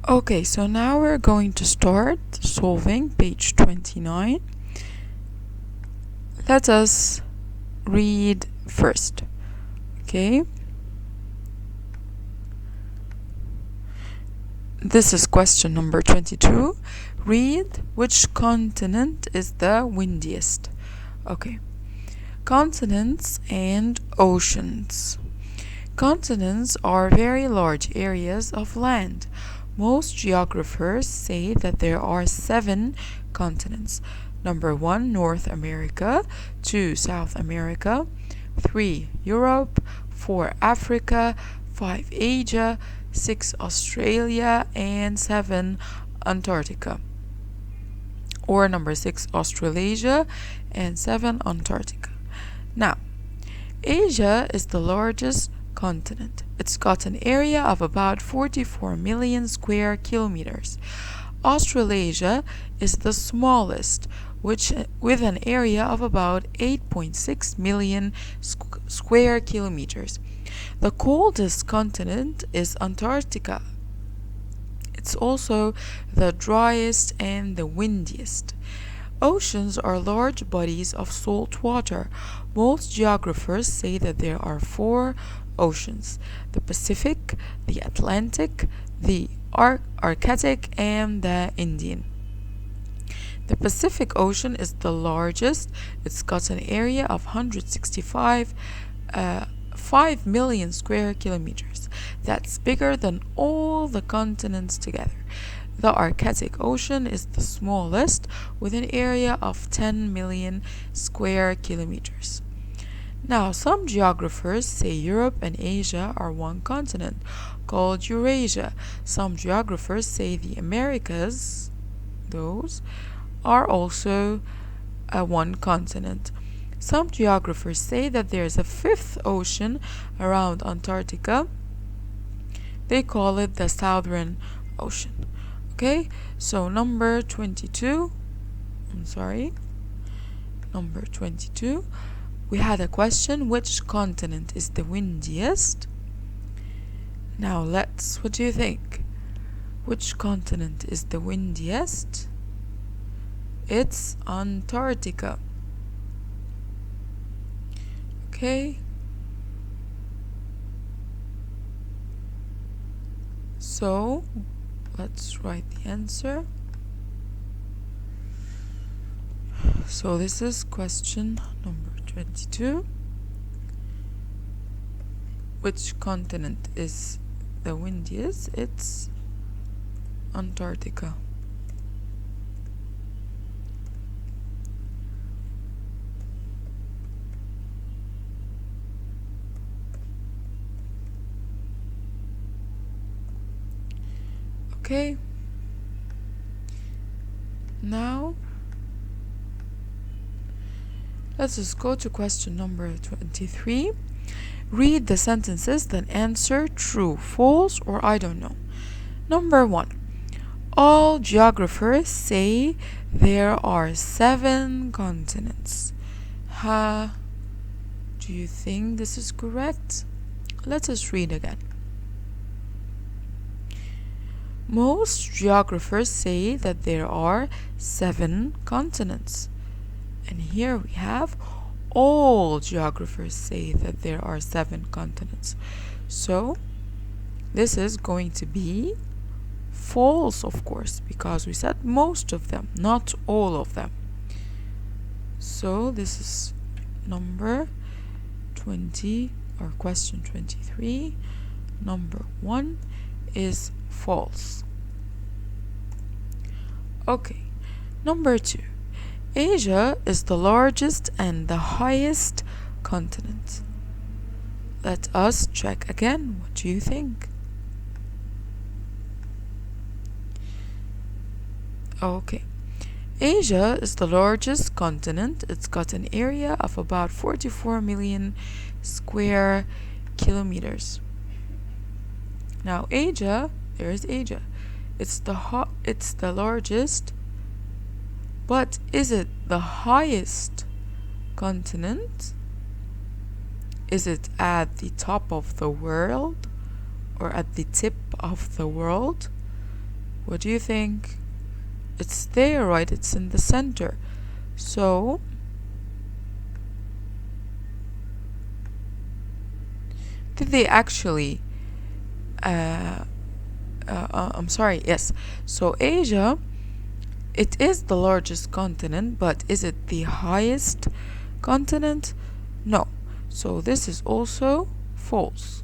Okay, so now we're going to start solving page 29. Let us read first. Okay. This is question number 22. Read which continent is the windiest. Okay. Continents and oceans. Continents are very large areas of land. Most geographers say that there are 7 continents. Number 1, North America. 2, South America. 3, Europe. 4, Africa. 5, Asia. 6, Australia. And 7, Antarctica. Or number 6, Australasia. And 7, Antarctica. Now, Asia is the largest continent. It's got an area of about 44 million square kilometers. Australasia is the smallest, with an area of about 8.6 million square kilometers. The coldest continent is Antarctica. It's also the driest and the windiest. Oceans are large bodies of salt water. Most geographers say that there are 4 oceans: the Pacific, the Atlantic, the Arctic, and the Indian. The Pacific Ocean is the largest. It's got an area of 5 million square kilometers. That's bigger than all the continents together. The Arctic Ocean is the smallest, with an area of 10 million square kilometers. Now, some geographers say Europe and Asia are one continent, called Eurasia. Some geographers say the Americas, those, are also one continent. Some geographers say that there is a 5th ocean around Antarctica. They call it the Southern Ocean. Okay, so number 22, we had a question: which continent is the windiest? Now what do you think? Which continent is the windiest? It's Antarctica. Okay. So let's write the answer. So this is question number 22. Which continent is the windiest? It's Antarctica. Okay. Now let's just go to question number 23. Read the sentences, then answer true, false, or I don't know. Number 1. All geographers say there are 7 continents. Do you think this is correct? Let us read again. Most geographers say that there are 7 continents. And here we have all geographers say that there are 7 continents. So this is going to be false, of course, because we said most of them, not all of them. So this is number 20 or question 23. Number 1 is false. Okay, number 2. Asia is the largest and the highest continent. Let us check again. What do you think? Okay. Asia is the largest continent. It's got an area of about 44 million square kilometers. Now Asia, there is Asia. It's the largest, but is it the highest continent? Is it at the top of the world or at the tip of the world? What do you think? It's there, right? It's in the center. So did they actually I'm sorry, yes. So Asia, it is the largest continent, but is it the highest continent? No. So this is also false.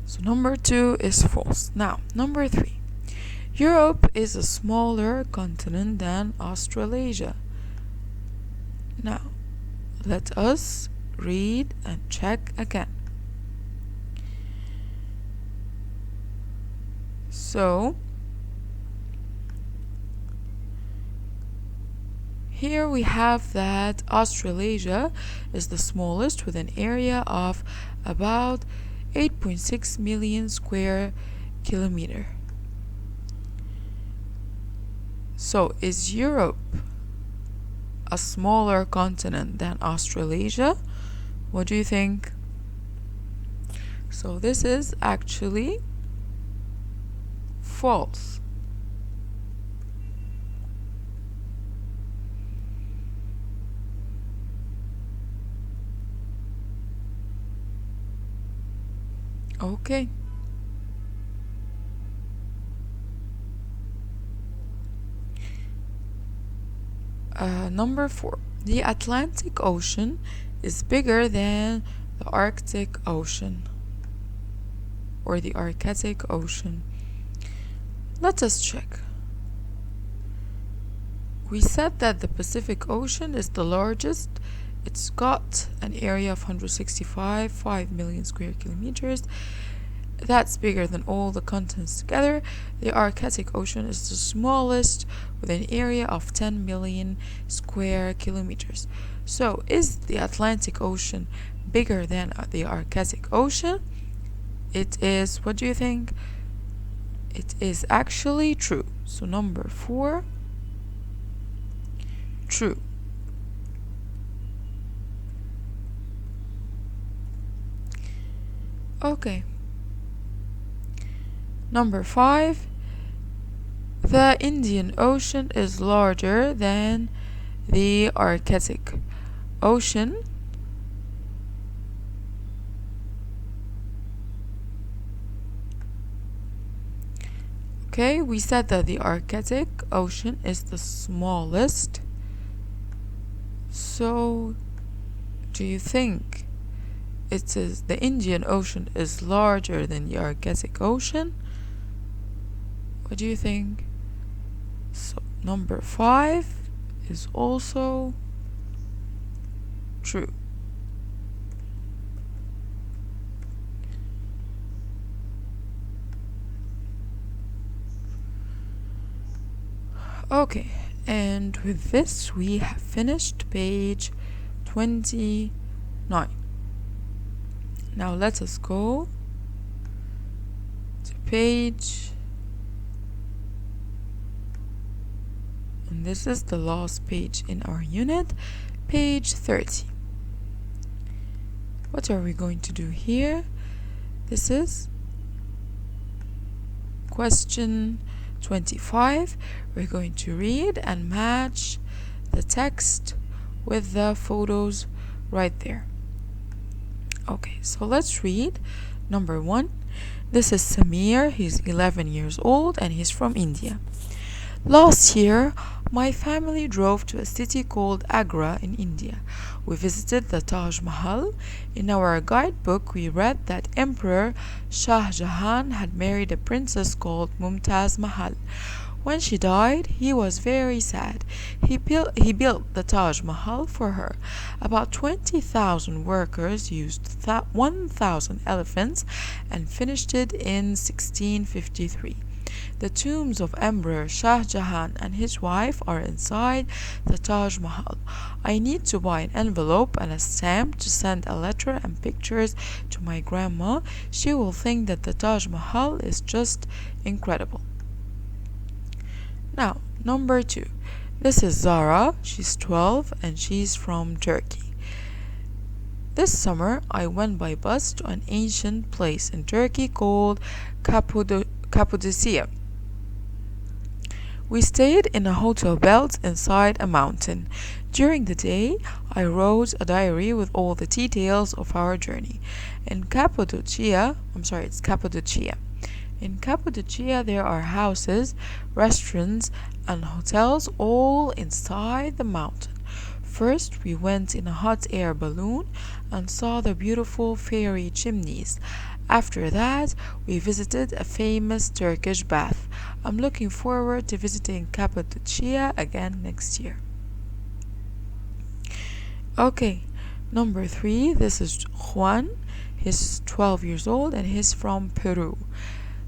So number 2 is false. Now, number 3. Europe is a smaller continent than Australasia. Now, let us read and check again. So, here we have that Australasia is the smallest with an area of about 8.6 million square kilometer. So is Europe a smaller continent than Australasia? What do you think? So this is actually false. Okay. Number 4. The Atlantic Ocean is bigger than the Arctic Ocean or the Arctic Ocean. Let us check. We said that the Pacific Ocean is the largest. It's got an area of 165.5 million square kilometers. That's bigger than all the continents together. The Arctic Ocean is the smallest with an area of 10 million square kilometers. So, is the Atlantic Ocean bigger than the Arctic Ocean? It is. What do you think? It is actually true. So, number 4, true. Okay. Number 5. The Indian Ocean is larger than the Arctic Ocean. Okay, we said that the Arctic Ocean is the smallest. So, do you think it is the Indian Ocean is larger than the Arctic Ocean? What do you think? So number 5 is also true. Okay, and with this we have finished page 29. Now let us go to page, and this is the last page in our unit, page 30. What are we going to do here? This is question 25. We're going to read and match the text with the photos right there. Okay, so let's read. Number 1. This is Samir. He's 11 years old and he's from India. Last year, my family drove to a city called Agra in India. We visited the Taj Mahal. In our guidebook, we read that Emperor Shah Jahan had married a princess called Mumtaz Mahal. When she died, he was very sad. He built the Taj Mahal for her. About 20,000 workers used 1,000 elephants and finished it in 1653. The tombs of Emperor Shah Jahan and his wife are inside the Taj Mahal. I need to buy an envelope and a stamp to send a letter and pictures to my grandma. She will think that the Taj Mahal is just incredible. Now, number 2. This is Zara. She's 12 and she's from Turkey. This summer, I went by bus to an ancient place in Turkey called Cappadocia. We stayed in a hotel built inside a mountain. During the day, I wrote a diary with all the details of our journey. In Cappadocia, it's Cappadocia. In Cappadocia, there are houses, restaurants, and hotels all inside the mountain. First, we went in a hot air balloon and saw the beautiful fairy chimneys. After that, we visited a famous Turkish bath. I'm looking forward to visiting Cappadocia again next year. Okay, number 3, this is Juan. He's 12 years old and he's from Peru.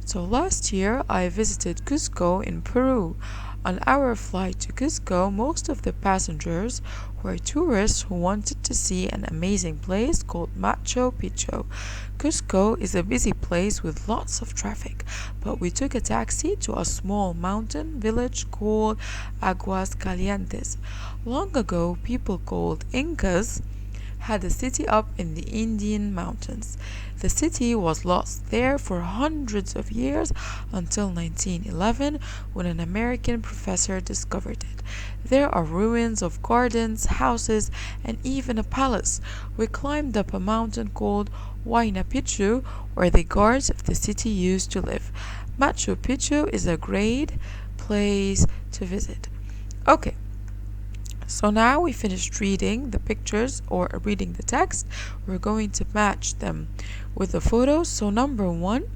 So last year I visited Cusco in Peru. On our flight to Cusco, most of the passengers were tourists who wanted to see an amazing place called Machu Picchu. Cusco is a busy place with lots of traffic, but we took a taxi to a small mountain village called Aguas Calientes. Long ago, people called Incas had a city up in the Indian mountains. The city was lost there for hundreds of years until 1911 when an American professor discovered it. There are ruins of gardens, houses, and even a palace. We climbed up a mountain called Huayna Picchu where the guards of the city used to live. Machu Picchu is a great place to visit. Okay. So now we finished reading the pictures or reading the text. We're going to match them with the photos. So number 1,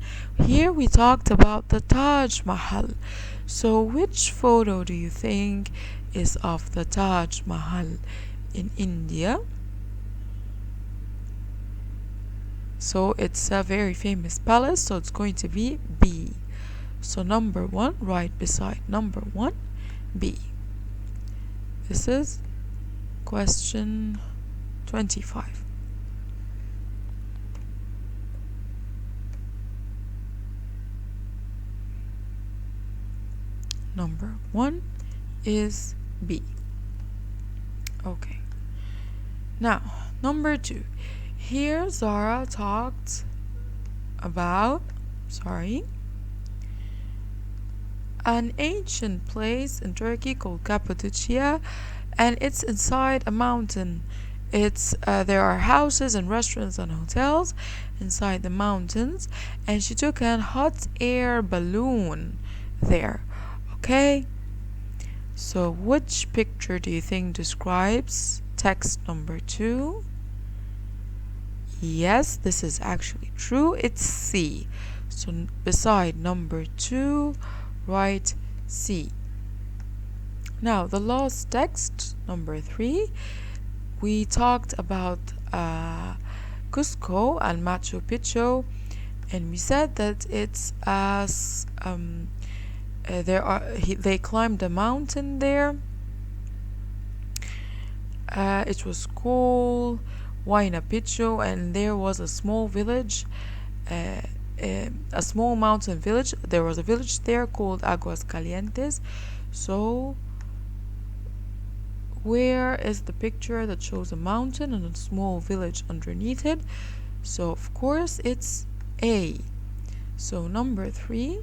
here we talked about the Taj Mahal. So which photo do you think is of the Taj Mahal in India? So it's a very famous palace, so it's going to be B. So number 1, right beside number 1, B. This is question 25. Number 1 is B. Okay. Now, number 2. Here Zara talked about, an ancient place in Turkey called Cappadocia, and it's inside a mountain. There are houses and restaurants and hotels inside the mountains, and she took a hot air balloon there. Okay, so which picture do you think describes text number 2? Yes, this is actually true. It's C. So beside number 2, write C. Now the last text, number 3, we talked about Cusco and Machu Picchu, and we said that it's as they climbed a mountain there. It was called Huayna Picchu, and there was a small village. A small mountain village. There was a village there called Aguas Calientes. So where is the picture that shows a mountain and a small village underneath it? So of course it's A. So number 3,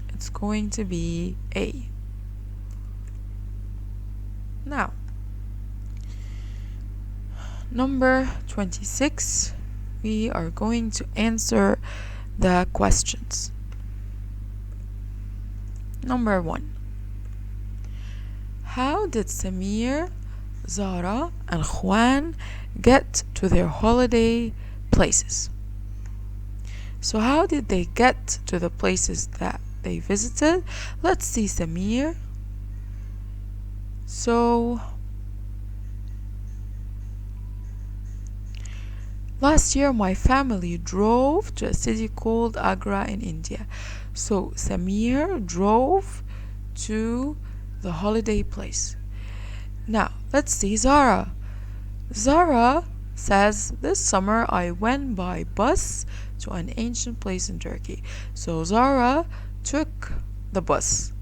it's going to be A. Now number 26, we are going to answer the questions. Number 1. How did Samir, Zara, and Juan get to their holiday places? So how did they get to the places that they visited? Let's see Samir. So last year my family drove to a city called Agra in India. So Samir drove to the holiday place. Now let's see Zara. Zara says, this summer I went by bus to an ancient place in Turkey. So Zara took the bus.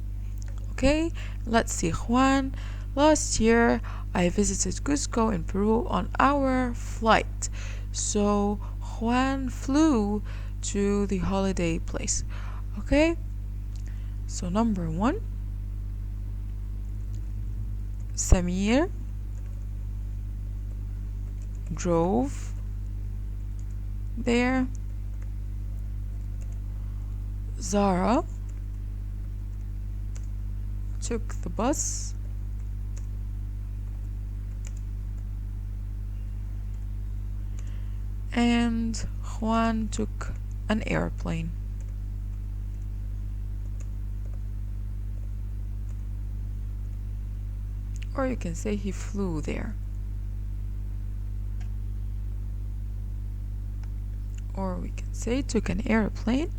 Okay, let's see. Juan, last year I visited Cusco in Peru on our flight. So Juan flew to the holiday place. Okay, so number 1, Samir drove there. Zara took the bus. And Juan took an airplane. Or you can say he flew there. Or we can say took an airplane,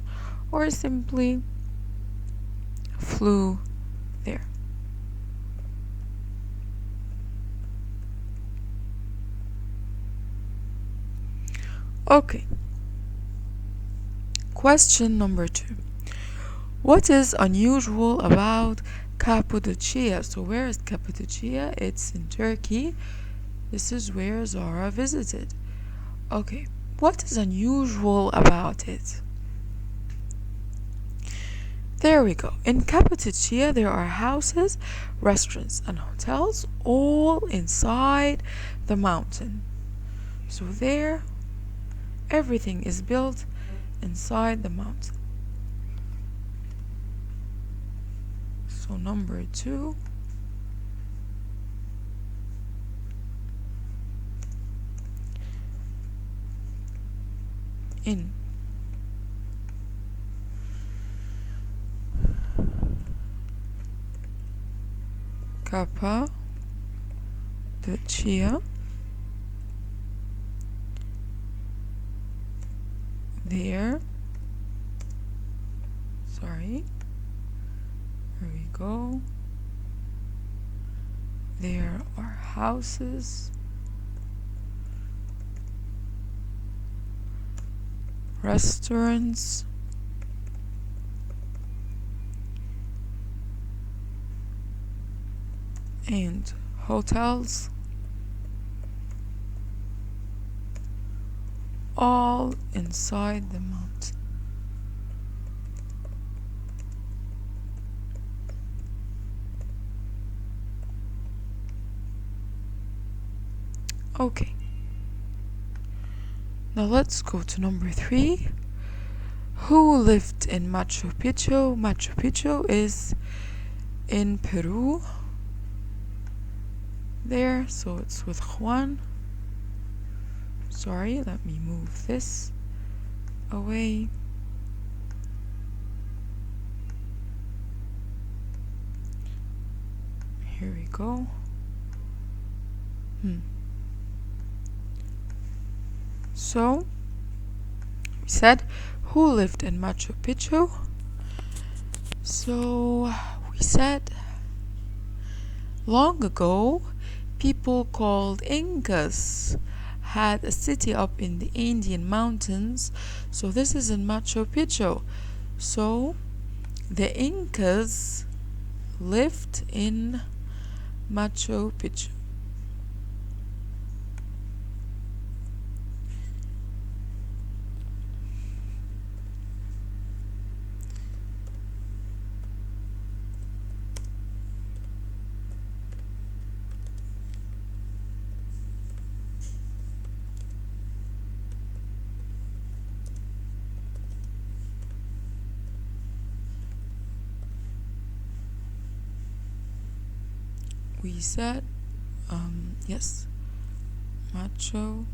or simply flew there. Okay. Question number 2. What is unusual about Cappadocia? So where is Cappadocia? It's in Turkey. This is where Zara visited. Okay. What is unusual about it? There we go. In Cappadocia, there are houses, restaurants, and hotels all inside the mountain. So there, everything is built inside the mountain. So number 2. In Cappadocia, there, here we go, there are houses, restaurants, and hotels, all inside the mountain. Okay. Now let's go to number 3. Who lived in Machu Picchu? Machu Picchu is in Peru. There, so it's with Juan. Sorry, let me move this away. Here we go. So, we said, who lived in Machu Picchu? So, we said, long ago, people called Incas had a city up in the Andean mountains. So this is in Machu Picchu. So the Incas lived in Machu Picchu. We said, yes, Machu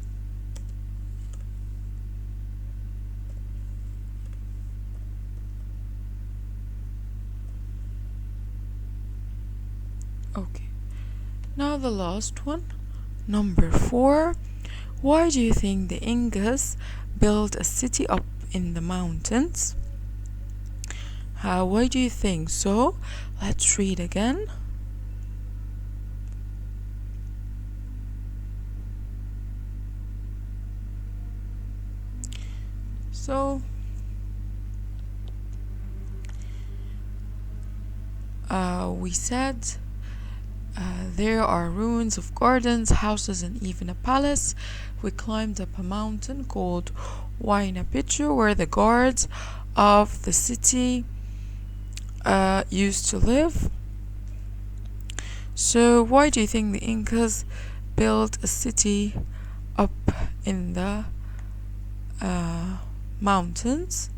Okay, now the last one, number 4. Why do you think the Incas built a city up in the mountains? Why do you think so? Let's read again. So we said there are ruins of gardens, houses, and even a palace. We climbed up a mountain called Huayna where the guards of the city used to live. So why do you think the Incas built a city up in the mountains?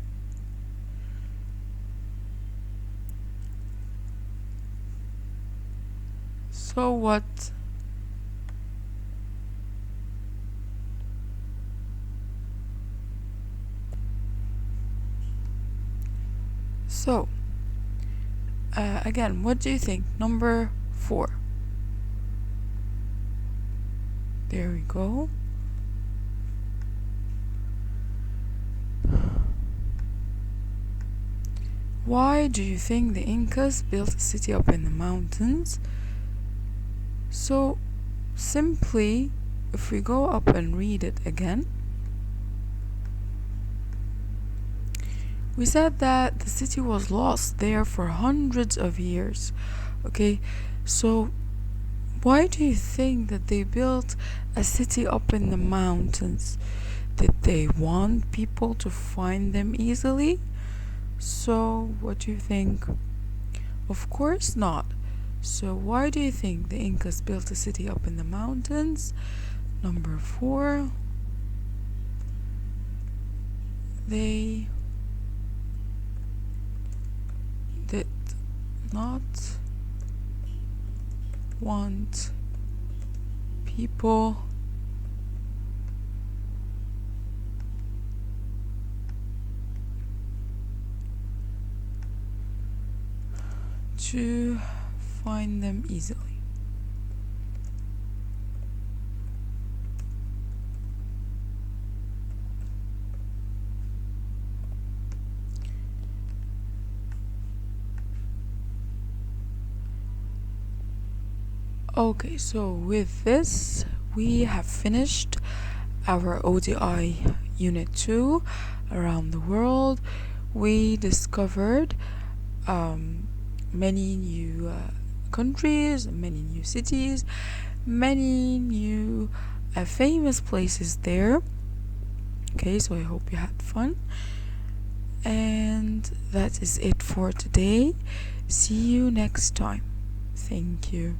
So what? So again, what do you think? Number 4. There we go. Why do you think the Incas built a city up in the mountains? So simply, if we go up and read it again, we said that the city was lost there for hundreds of years. Okay, so why do you think that they built a city up in the mountains? Did they want people to find them easily? So what do you think? Of course not. So why do you think the Incas built a city up in the mountains? Number 4. They did not want people to find them easily. Okay, so with this we have finished our ODI Unit 2 around the world. We discovered many new countries, many new cities, many new famous places there. Okay, so I hope you had fun. And that is it for today. See you next time. Thank you.